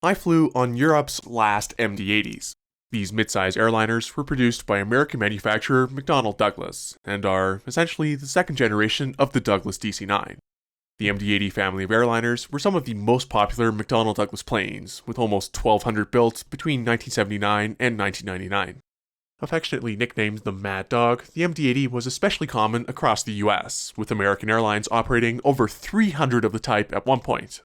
I flew on Europe's last MD-80s. These mid-size airliners were produced by American manufacturer McDonnell Douglas and are essentially the second generation of the Douglas DC-9. The MD-80 family of airliners were some of the most popular McDonnell Douglas planes, with almost 1,200 built between 1979 and 1999. Affectionately nicknamed the Mad Dog, the MD-80 was especially common across the US, with American Airlines operating over 300 of the type at one point.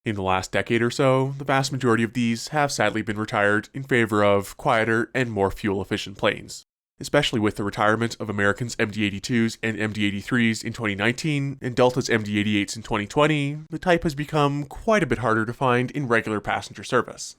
In the last decade or so, the vast majority of these have sadly been retired in favor of quieter and more fuel-efficient planes. Especially with the retirement of American's MD-82s and MD-83s in 2019 and Delta's MD-88s in 2020, the type has become quite a bit harder to find in regular passenger service.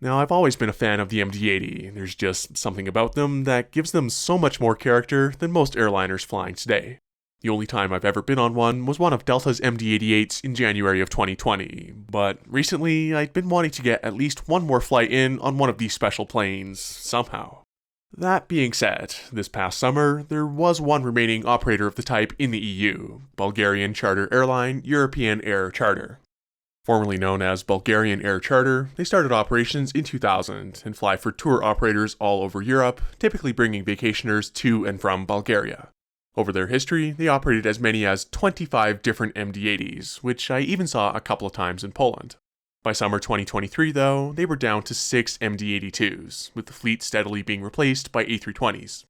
Now, I've always been a fan of the MD-80. There's just something about them that gives them so much more character than most airliners flying today. The only time I've ever been on one was one of Delta's MD-88s in January of 2020, but recently I'd been wanting to get at least one more flight in on one of these special planes, somehow. That being said, this past summer, there was one remaining operator of the type in the EU, Bulgarian charter airline European Air Charter. Formerly known as Bulgarian Air Charter, they started operations in 2000 and fly for tour operators all over Europe, typically bringing vacationers to and from Bulgaria. Over their history, they operated as many as 25 different MD-80s, which I even saw a couple of times in Poland. By summer 2023, though, they were down to 6 MD-82s, with the fleet steadily being replaced by A320s.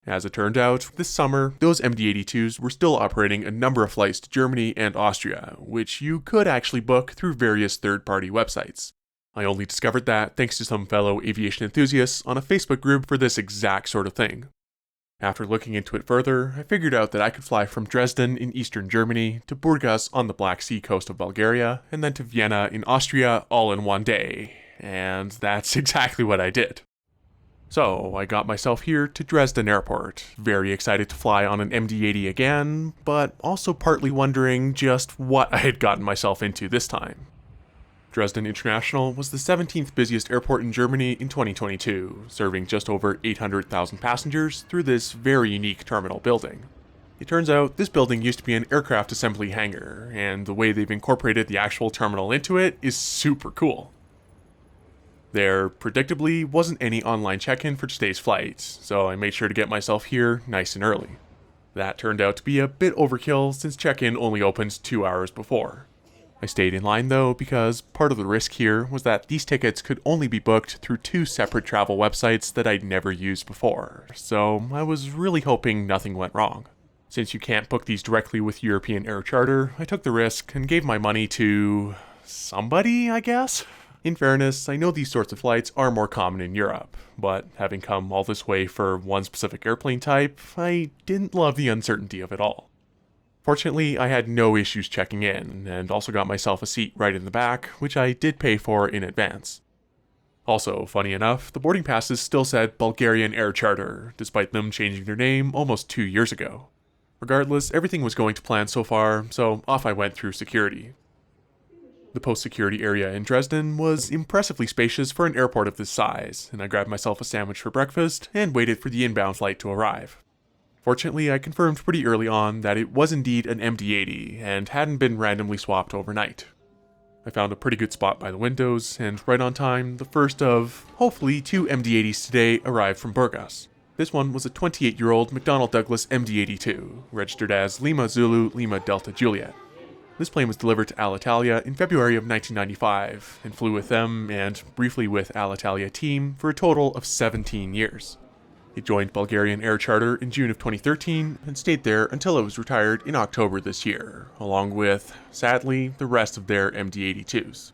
As it turned out, this summer, those MD-82s were still operating a number of flights to Germany and Austria, which you could actually book through various third-party websites. I only discovered that thanks to some fellow aviation enthusiasts on a Facebook group for this exact sort of thing. After looking into it further, I figured out that I could fly from Dresden in eastern Germany to Burgas on the Black Sea coast of Bulgaria, and then to Vienna in Austria all in one day, and that's exactly what I did. So, I got myself here to Dresden Airport, very excited to fly on an MD-80 again, but also partly wondering just what I had gotten myself into this time. Dresden International was the 17th busiest airport in Germany in 2022, serving just over 800,000 passengers through this very unique terminal building. It turns out this building used to be an aircraft assembly hangar, and the way they've incorporated the actual terminal into it is super cool. There, predictably, wasn't any online check-in for today's flight, so I made sure to get myself here nice and early. That turned out to be a bit overkill since check-in only opened 2 hours before. I stayed in line though because part of the risk here was that these tickets could only be booked through 2 separate travel websites that I'd never used before, so I was really hoping nothing went wrong. Since you can't book these directly with European Air Charter, I took the risk and gave my money to somebody, I guess? In fairness, I know these sorts of flights are more common in Europe, but having come all this way for one specific airplane type, I didn't love the uncertainty of it all. Fortunately, I had no issues checking in, and also got myself a seat right in the back, which I did pay for in advance. Also, funny enough, the boarding passes still said Bulgarian Air Charter, despite them changing their name almost 2 years ago. Regardless, everything was going to plan so far, so off I went through security. The post-security area in Dresden was impressively spacious for an airport of this size, and I grabbed myself a sandwich for breakfast and waited for the inbound flight to arrive. Fortunately, I confirmed pretty early on that it was indeed an MD-80 and hadn't been randomly swapped overnight. I found a pretty good spot by the windows, and right on time, the first of, hopefully, 2 MD-80s today arrived from Burgas. This one was a 28-year-old McDonnell Douglas MD-82, registered as Lima Zulu Lima Delta Juliet. This plane was delivered to Alitalia in February of 1995, and flew with them and briefly with Alitalia team for a total of 17 years. It joined Bulgarian Air Charter in June of 2013 and stayed there until it was retired in October this year, along with, sadly, the rest of their MD-82s.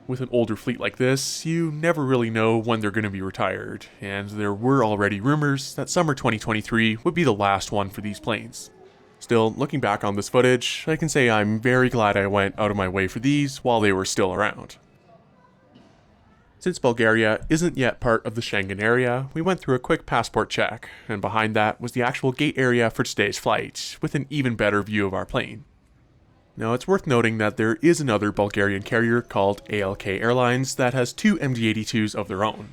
With an older fleet like this, you never really know when they're going to be retired, and there were already rumors that summer 2023 would be the last one for these planes. Still, looking back on this footage, I can say I'm very glad I went out of my way for these while they were still around. Since Bulgaria isn't yet part of the Schengen area, we went through a quick passport check, and behind that was the actual gate area for today's flight, with an even better view of our plane. Now, it's worth noting that there is another Bulgarian carrier called ALK Airlines that has 2 MD-82s of their own.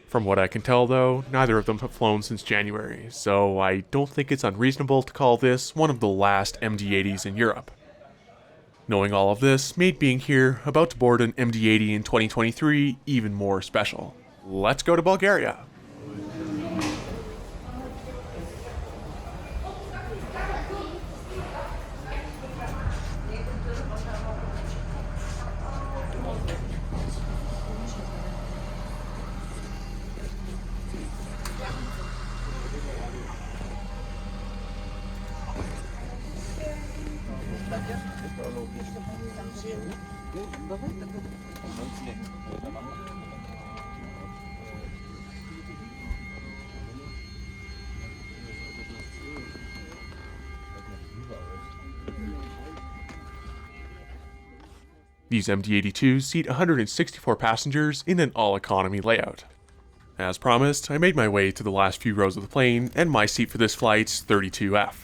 From what I can tell though, neither of them have flown since January, so I don't think it's unreasonable to call this one of the last MD-80s in Europe. Knowing all of this made being here, about to board an MD-80 in 2023, even more special. Let's go to Bulgaria! These MD-82s seat 164 passengers in an all-economy layout. As promised, I made my way to the last few rows of the plane, and my seat for this flight's 32F.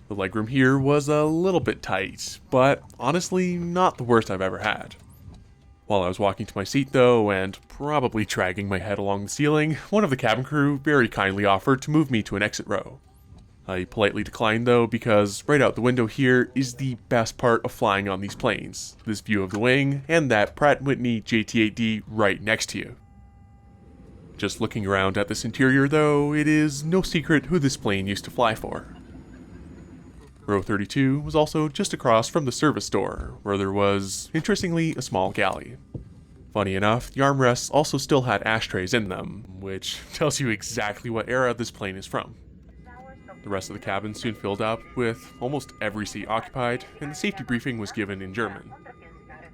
The legroom here was a little bit tight, but honestly not the worst I've ever had. While I was walking to my seat though, and probably dragging my head along the ceiling, one of the cabin crew very kindly offered to move me to an exit row. I politely declined though, because right out the window here is the best part of flying on these planes, this view of the wing, and that Pratt & Whitney JT8D right next to you. Just looking around at this interior though, it is no secret who this plane used to fly for. Row 32 was also just across from the service door, where there was, interestingly, a small galley. Funny enough, the armrests also still had ashtrays in them, which tells you exactly what era this plane is from. The rest of the cabin soon filled up, with almost every seat occupied, and the safety briefing was given in German.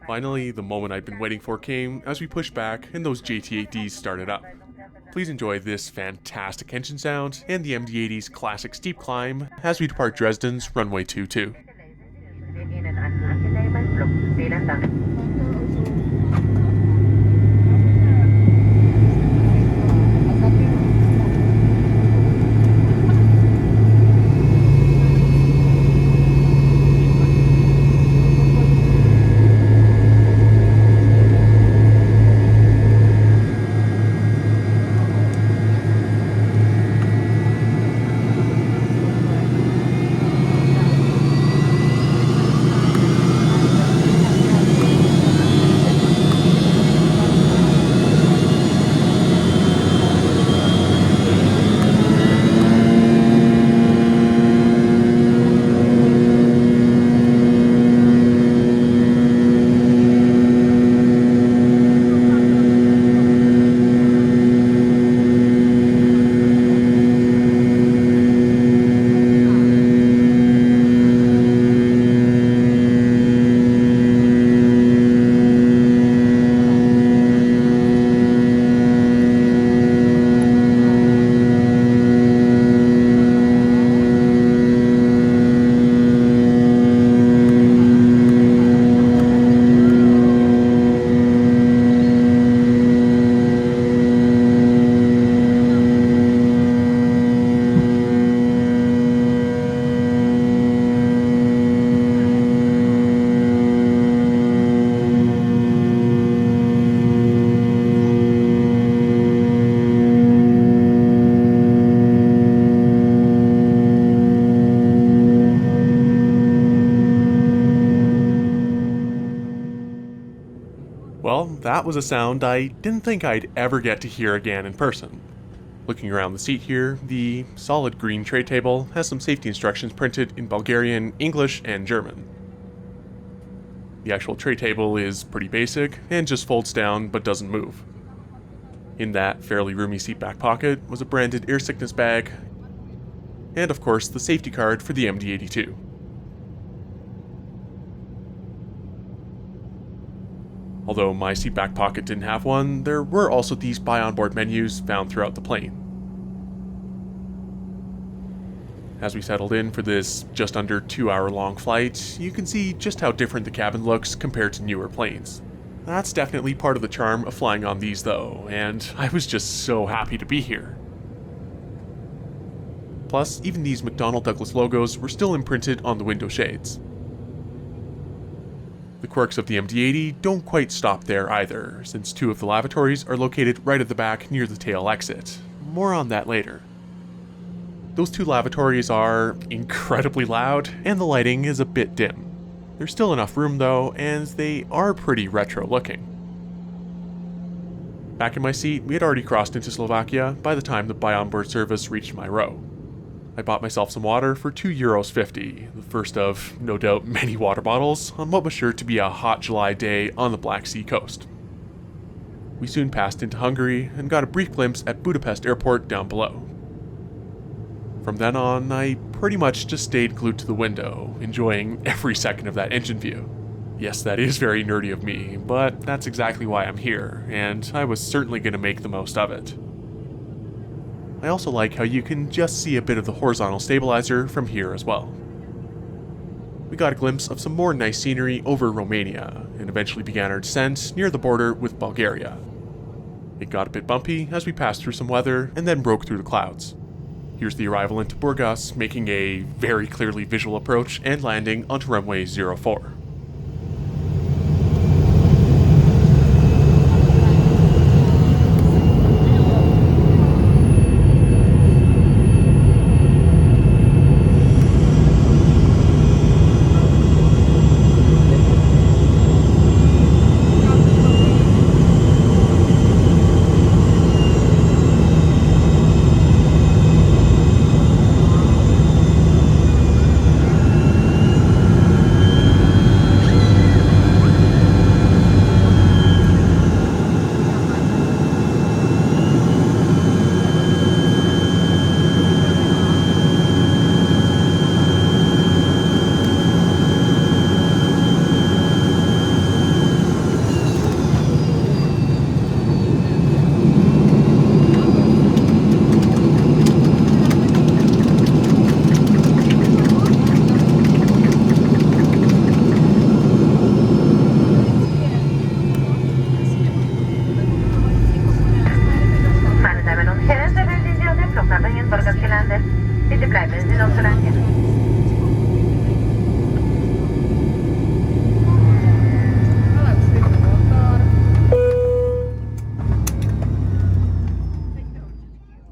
Finally, the moment I'd been waiting for came as we pushed back and those JT8Ds started up. Please enjoy this fantastic engine sound and the MD-80's classic steep climb as we depart Dresden's runway 22. Well, that was a sound I didn't think I'd ever get to hear again in person. Looking around the seat here, the solid green tray table has some safety instructions printed in Bulgarian, English, and German. The actual tray table is pretty basic and just folds down but doesn't move. In that fairly roomy seat back pocket was a branded air sickness bag, and of course the safety card for the MD-82. Although my seat back pocket didn't have one, there were also these buy onboard menus found throughout the plane. As we settled in for this just under 2-hour-long flight, you can see just how different the cabin looks compared to newer planes. That's definitely part of the charm of flying on these though, and I was just so happy to be here. Plus, even these McDonnell Douglas logos were still imprinted on the window shades. The quirks of the MD-80 don't quite stop there either, since 2 of the lavatories are located right at the back near the tail exit. More on that later. Those 2 lavatories are incredibly loud, and the lighting is a bit dim. There's still enough room though, and they are pretty retro looking. Back in my seat, we had already crossed into Slovakia by the time the buy onboard service reached my row. I bought myself some water for €2.50, the first of, no doubt, many water bottles on what was sure to be a hot July day on the Black Sea coast. We soon passed into Hungary and got a brief glimpse at Budapest airport down below. From then on, I pretty much just stayed glued to the window, enjoying every second of that engine view. Yes, that is very nerdy of me, but that's exactly why I'm here, and I was certainly going to make the most of it. I also like how you can just see a bit of the horizontal stabilizer from here as well. We got a glimpse of some more nice scenery over Romania, and eventually began our descent near the border with Bulgaria. It got a bit bumpy as we passed through some weather and then broke through the clouds. Here's the arrival into Burgas, making a very clearly visual approach and landing onto runway 04.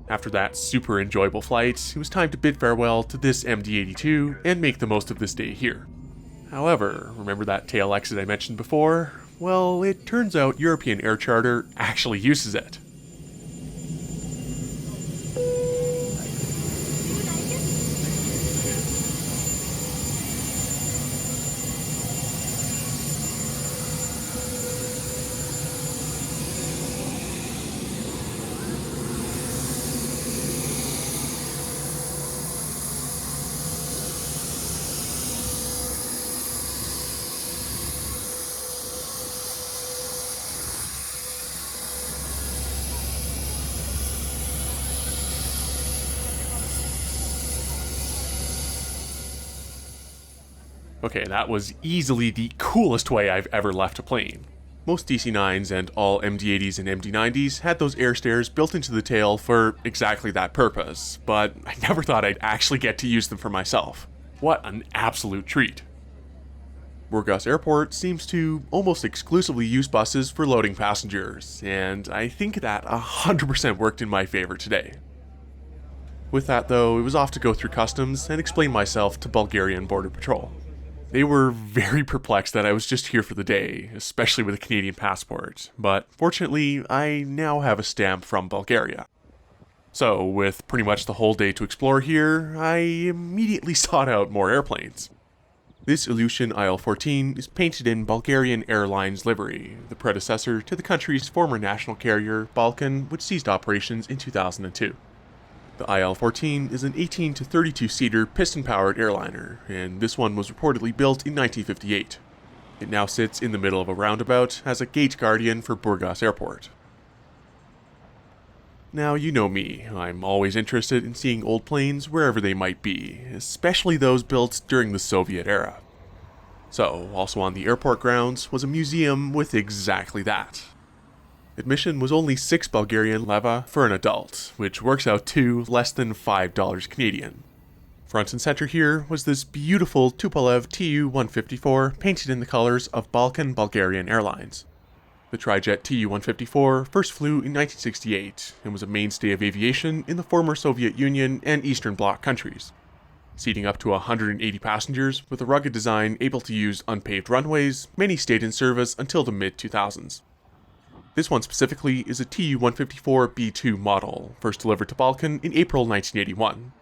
After that super enjoyable flight, it was time to bid farewell to this MD-82 and make the most of this day here. However, remember that tail exit I mentioned before? Well, it turns out European Air Charter actually uses it. Okay, that was easily the coolest way I've ever left a plane. Most DC-9s and all MD-80s and MD-90s had those air stairs built into the tail for exactly that purpose, but I never thought I'd actually get to use them for myself. What an absolute treat. Burgas Airport seems to almost exclusively use buses for loading passengers, and I think that 100% worked in my favor today. With that though, it was off to go through customs and explain myself to Bulgarian Border Patrol. They were very perplexed that I was just here for the day, especially with a Canadian passport, but fortunately, I now have a stamp from Bulgaria. So, with pretty much the whole day to explore here, I immediately sought out more airplanes. This Ilyushin IL-14 is painted in Bulgarian Airline's livery, the predecessor to the country's former national carrier, Balkan, which ceased operations in 2002. The IL-14 is an 18 to 32-seater piston-powered airliner, and this one was reportedly built in 1958. It now sits in the middle of a roundabout as a gate guardian for Burgas Airport. Now, you know me, I'm always interested in seeing old planes wherever they might be, especially those built during the Soviet era. So, also on the airport grounds was a museum with exactly that. Admission was only 6 Bulgarian leva for an adult, which works out to less than $5 Canadian. Front and center here was this beautiful Tupolev Tu-154 painted in the colors of Balkan Bulgarian Airlines. The trijet Tu-154 first flew in 1968 and was a mainstay of aviation in the former Soviet Union and Eastern Bloc countries. seating up to 180 passengers with a rugged design able to use unpaved runways. Many stayed in service until the mid-2000s. This one specifically is a Tu-154B2 model, first delivered to Balkan in April 1981.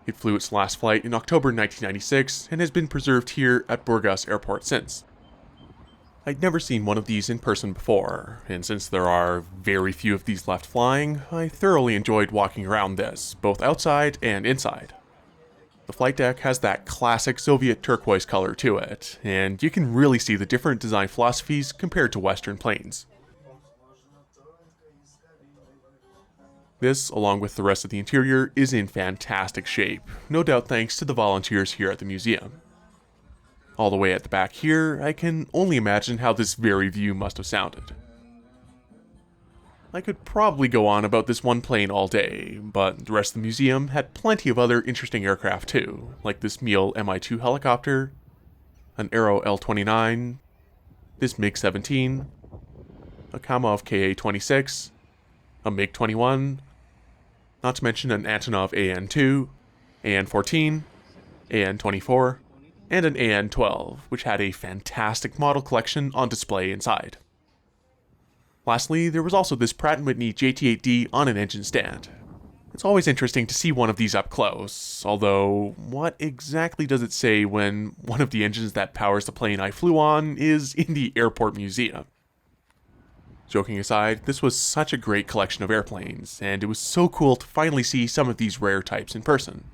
It flew its last flight in October 1996 and has been preserved here at Burgas Airport since. I'd never seen one of these in person before, and since there are very few of these left flying, I thoroughly enjoyed walking around this, both outside and inside. The flight deck has that classic Soviet turquoise color to it, and you can really see the different design philosophies compared to Western planes. This, along with the rest of the interior, is in fantastic shape, no doubt thanks to the volunteers here at the museum. All the way at the back here, I can only imagine how this very view must have sounded. I could probably go on about this one plane all day, but the rest of the museum had plenty of other interesting aircraft too, like this Miel Mi-2 helicopter, an Aero L-29, this MiG-17, a Kamov Ka-26, a MiG-21, not to mention an Antonov AN-2, AN-14, AN-24, and an AN-12, which had a fantastic model collection on display inside. Lastly, there was also this Pratt & Whitney JT-8D on an engine stand. It's always interesting to see one of these up close, although what exactly does it say when one of the engines that powers the plane I flew on is in the airport museum? Joking aside, this was such a great collection of airplanes, and it was so cool to finally see some of these rare types in person.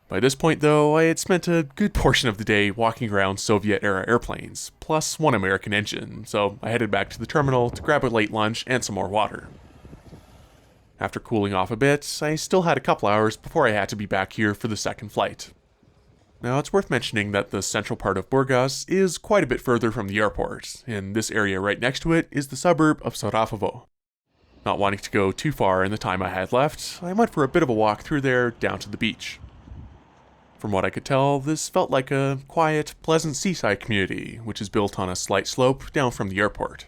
By this point though, I had spent a good portion of the day walking around Soviet-era airplanes, plus one American engine, so I headed back to the terminal to grab a late lunch and some more water. After cooling off a bit, I still had a couple hours before I had to be back here for the second flight. Now, it's worth mentioning that the central part of Burgas is quite a bit further from the airport, and this area right next to it is the suburb of Sarajevo. Not wanting to go too far in the time I had left, I went for a bit of a walk through there down to the beach. From what I could tell, this felt like a quiet, pleasant seaside community, which is built on a slight slope down from the airport.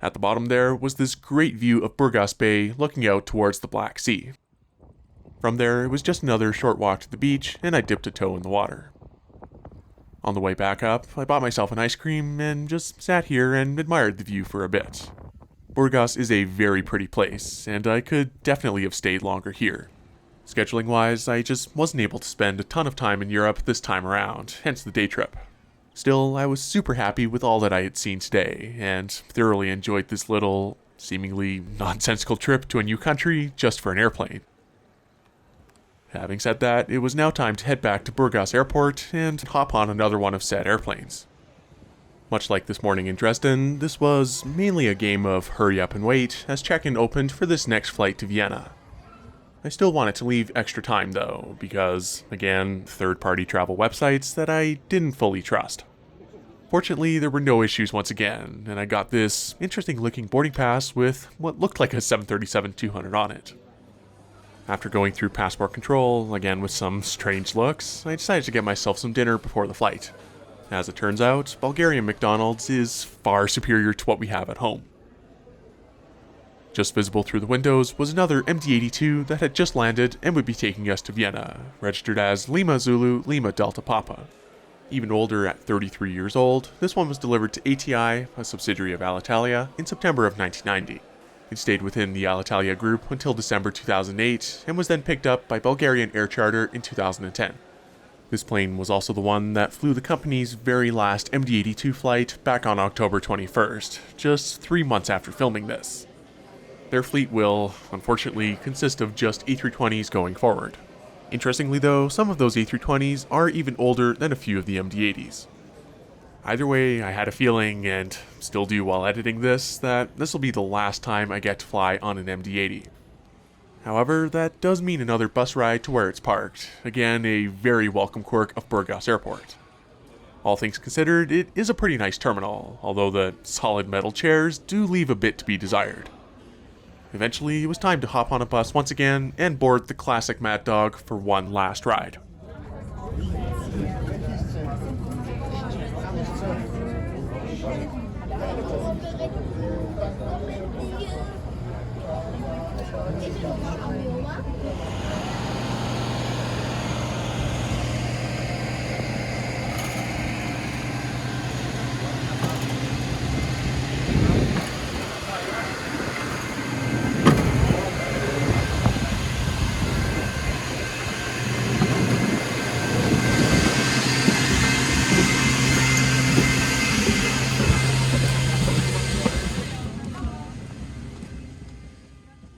At the bottom there was this great view of Burgas Bay looking out towards the Black Sea. From there, it was just another short walk to the beach, and I dipped a toe in the water. On the way back up, I bought myself an ice cream and just sat here and admired the view for a bit. Burgas is a very pretty place, and I could definitely have stayed longer here. Scheduling-wise, I just wasn't able to spend a ton of time in Europe this time around, hence the day trip. Still, I was super happy with all that I had seen today, and thoroughly enjoyed this little, seemingly nonsensical trip to a new country just for an airplane. Having said that, it was now time to head back to Burgas Airport and hop on another one of said airplanes. Much like this morning in Dresden, this was mainly a game of hurry up and wait as check-in opened for this next flight to Vienna. I still wanted to leave extra time though, because, again, third-party travel websites that I didn't fully trust. Fortunately, there were no issues once again, and I got this interesting-looking boarding pass with what looked like a 737-200 on it. After going through passport control, again with some strange looks, I decided to get myself some dinner before the flight. As it turns out, Bulgarian McDonald's is far superior to what we have at home. Just visible through the windows was another MD-82 that had just landed and would be taking us to Vienna, registered as Lima Zulu Lima Delta Papa. Even older at 33 years old, this one was delivered to ATI, a subsidiary of Alitalia, in September of 1990. It stayed within the Alitalia group until December 2008 and was then picked up by Bulgarian Air Charter in 2010. This plane was also the one that flew the company's very last MD-82 flight back on October 21st, just 3 months after filming this. Their fleet will, unfortunately, consist of just A320s going forward. Interestingly though, some of those A320s are even older than a few of the MD-80s. Either way, I had a feeling, and still do while editing this, that this will be the last time I get to fly on an MD-80. However, that does mean another bus ride to where it's parked, again a very welcome quirk of Burgas Airport. All things considered, it is a pretty nice terminal, although the solid metal chairs do leave a bit to be desired. Eventually, it was time to hop on a bus once again and board the classic Mad Dog for one last ride.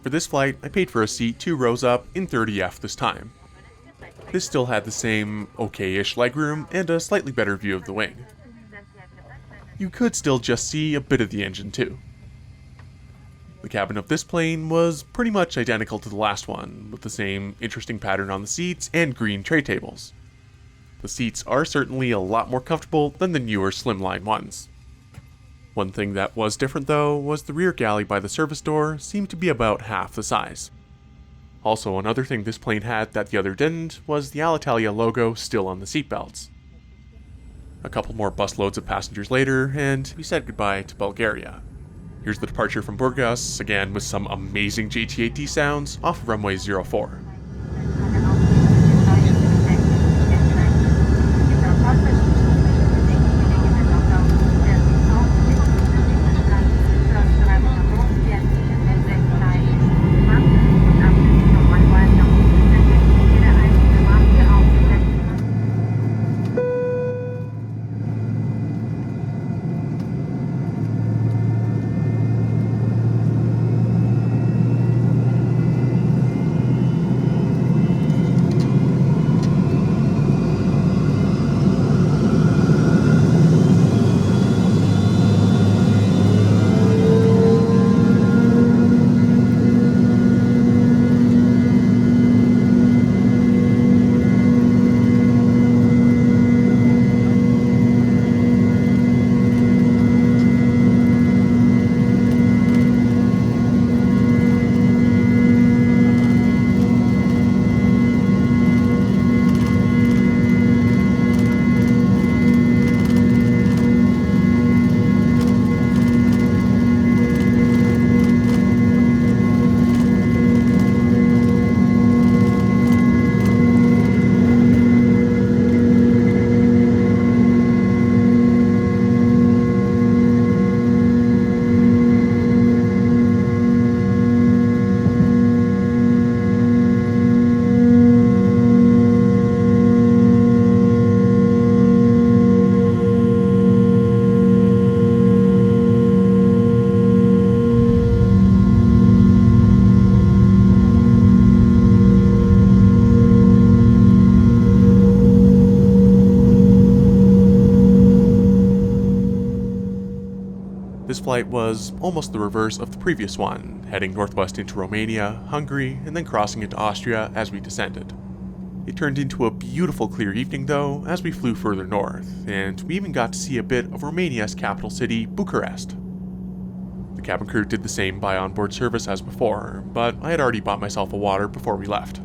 For this flight, I paid for a seat 2 rows up in 30F this time. This still had the same okay-ish legroom and a slightly better view of the wing. You could still just see a bit of the engine too. The cabin of this plane was pretty much identical to the last one, with the same interesting pattern on the seats and green tray tables. The seats are certainly a lot more comfortable than the newer slimline ones. One thing that was different though was the rear galley by the service door seemed to be about half the size. Also, another thing this plane had that the other didn't was the Alitalia logo still on the seatbelts. A couple more busloads of passengers later, and we said goodbye to Bulgaria. Here's the departure from Burgas, again with some amazing GT8D sounds off of runway 04. This flight was almost the reverse of the previous one, heading northwest into Romania, Hungary, and then crossing into Austria as we descended. It turned into a beautiful clear evening though as we flew further north, and we even got to see a bit of Romania's capital city, Bucharest. The cabin crew did the same buy onboard service as before, but I had already bought myself a water before we left.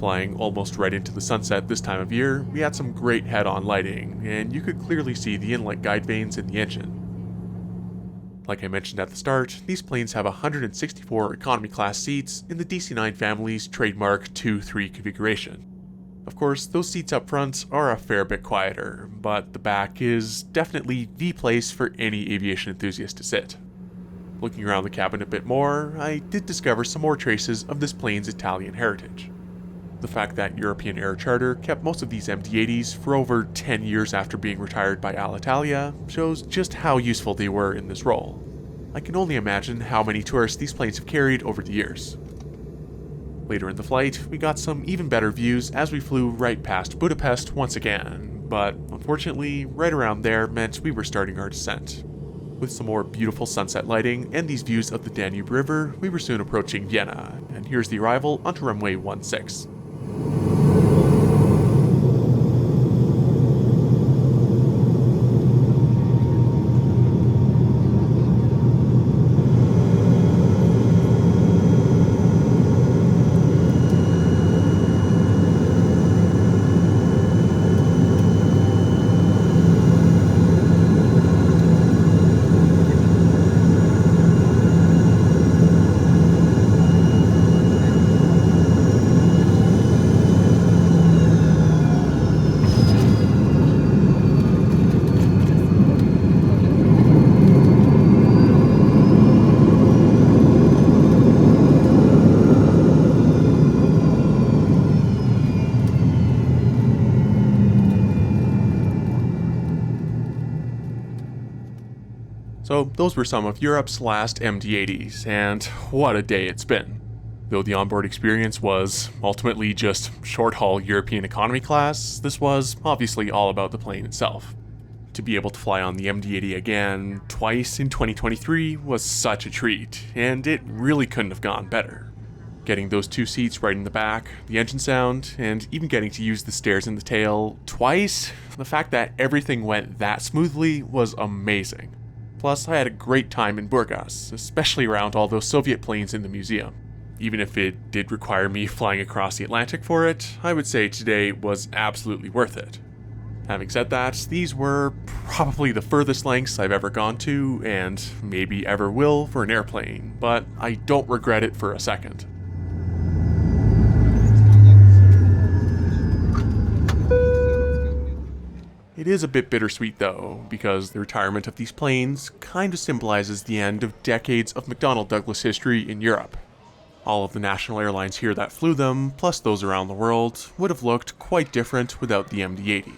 Flying almost right into the sunset this time of year, we had some great head-on lighting, and you could clearly see the inlet guide vanes in the engine. Like I mentioned at the start, these planes have 164 economy class seats in the DC-9 family's trademark 2-3 configuration. Of course, those seats up front are a fair bit quieter, but the back is definitely the place for any aviation enthusiast to sit. Looking around the cabin a bit more, I did discover some more traces of this plane's Italian heritage. The fact that European Air Charter kept most of these MD-80s for over 10 years after being retired by Alitalia shows just how useful they were in this role. I can only imagine how many tourists these planes have carried over the years. Later in the flight, we got some even better views as we flew right past Budapest once again, but unfortunately, right around there meant we were starting our descent. With some more beautiful sunset lighting and these views of the Danube River, we were soon approaching Vienna, and here's the arrival onto runway 16. So those were some of Europe's last MD-80s, and what a day it's been. Though the onboard experience was ultimately just short-haul European economy class, this was obviously all about the plane itself. To be able to fly on the MD-80 again, twice in 2023, was such a treat, and it really couldn't have gone better. Getting those two seats right in the back, the engine sound, and even getting to use the stairs in the tail twice, the fact that everything went that smoothly was amazing. Plus, I had a great time in Burgas, especially around all those Soviet planes in the museum. Even if it did require me flying across the Atlantic for it, I would say today was absolutely worth it. Having said that, these were probably the furthest lengths I've ever gone to, and maybe ever will for an airplane, but I don't regret it for a second. It is a bit bittersweet though, because the retirement of these planes kind of symbolizes the end of decades of McDonnell Douglas history in Europe. All of the national airlines here that flew them, plus those around the world, would have looked quite different without the MD-80.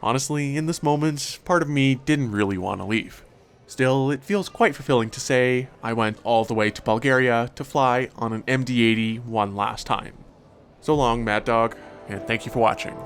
Honestly, in this moment, part of me didn't really want to leave. Still, it feels quite fulfilling to say I went all the way to Bulgaria to fly on an MD-80 one last time. So long, Mad Dog, and thank you for watching.